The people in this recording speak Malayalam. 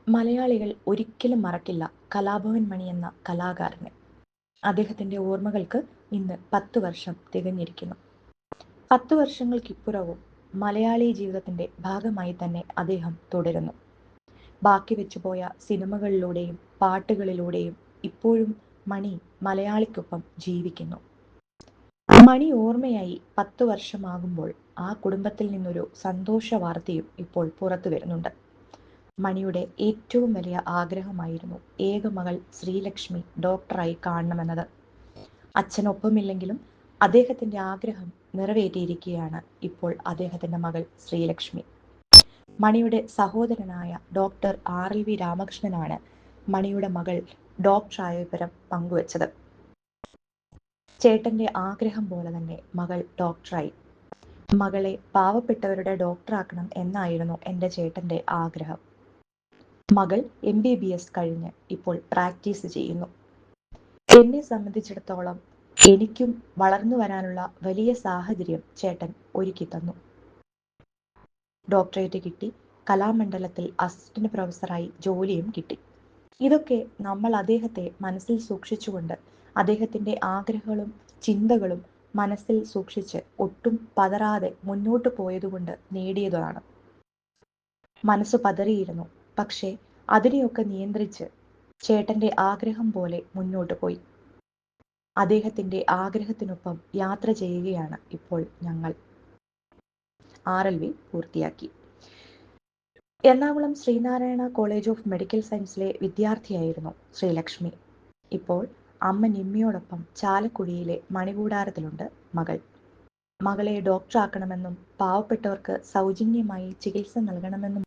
മലയാളികൾ ഒരിക്കലും മറക്കില്ല കലാഭവൻ മണി എന്ന കലാകാരനെ. അദ്ദേഹത്തിന്റെ ഓർമ്മകൾക്ക് ഇന്ന് 10 വർഷം തികഞ്ഞിരിക്കുന്നു. 10 വർഷങ്ങൾക്കിപ്പുറവും മലയാളി ജീവിതത്തിന്റെ ഭാഗമായി തന്നെ അദ്ദേഹം തുടരുന്നു. ബാക്കി വെച്ചുപോയ സിനിമകളിലൂടെയും പാട്ടുകളിലൂടെയും ഇപ്പോഴും മണി മലയാളിക്കൊപ്പം ജീവിക്കുന്നു. മണി ഓർമ്മയായി 10 വർഷമാകുമ്പോൾ ആ കുടുംബത്തിൽ നിന്നൊരു സന്തോഷ വാർത്തയും ഇപ്പോൾ പുറത്തു വരുന്നുണ്ട്. മണിയുടെ ഏറ്റവും വലിയ ആഗ്രഹമായിരുന്നു ഏക മകൾ ശ്രീലക്ഷ്മി ഡോക്ടറായി കാണണമെന്നത്. അച്ഛനൊപ്പമില്ലെങ്കിലും അദ്ദേഹത്തിന്റെ ആഗ്രഹം നിറവേറ്റിയിരിക്കുകയാണ് ഇപ്പോൾ അദ്ദേഹത്തിന്റെ മകൾ ശ്രീലക്ഷ്മി. മണിയുടെ സഹോദരനായ ഡോക്ടർ RLV രാമകൃഷ്ണനാണ് മണിയുടെ മകൾ ഡോക്ടറായ വിവരം പങ്കുവച്ചത്. ചേട്ടന്റെ ആഗ്രഹം പോലെ തന്നെ മകൾ ഡോക്ടറായി. മകളെ പാവപ്പെട്ടവരുടെ ഡോക്ടറാക്കണം എന്നായിരുന്നു എൻ്റെ ചേട്ടന്റെ ആഗ്രഹം. മകൾ MBBS കഴിഞ്ഞ് ഇപ്പോൾ പ്രാക്ടീസ് ചെയ്യുന്നു. എന്നെ സംബന്ധിച്ചിടത്തോളം എനിക്കും വളർന്നു വരാനുള്ള വലിയ സാഹചര്യം ചേട്ടൻ ഒരുക്കി തന്നു. ഡോക്ടറേറ്റ് കിട്ടി, കലാമണ്ഡലത്തിൽ അസിസ്റ്റന്റ് പ്രൊഫസറായി ജോലിയും കിട്ടി. ഇതൊക്കെ നമ്മൾ അദ്ദേഹത്തെ മനസ്സിൽ സൂക്ഷിച്ചുകൊണ്ട് അദ്ദേഹത്തിന്റെ ആഗ്രഹങ്ങളും ചിന്തകളും മനസ്സിൽ സൂക്ഷിച്ച് ഒട്ടും പതറാതെ മുന്നോട്ട് പോയതുകൊണ്ട് നേടിയതാണ്. മനസ്സ് പതറിയിരുന്നു, പക്ഷേ അതിനെയൊക്കെ നിയന്ത്രിച്ച് ചേട്ടന്റെ ആഗ്രഹം പോലെ മുന്നോട്ട് പോയി. അദ്ദേഹത്തിന്റെ ആഗ്രഹത്തിനൊപ്പം യാത്ര ചെയ്യുകയാണ് ഇപ്പോൾ ഞങ്ങൾ. RLV പൂർത്തിയാക്കി. Ernakulam Sreenarayana college of medical സയൻസിലെ വിദ്യാർത്ഥിയായിരുന്നു ശ്രീലക്ഷ്മി. ഇപ്പോൾ അമ്മ നിമ്മിയോടൊപ്പം ചാലക്കുടിയിലെ മണികൂടാരത്തിലുണ്ട് മകൾ. മകളെ ഡോക്ടറാക്കണമെന്നും പാവപ്പെട്ടവർക്ക് സൗജന്യമായി ചികിത്സ നൽകണമെന്നുമാണ്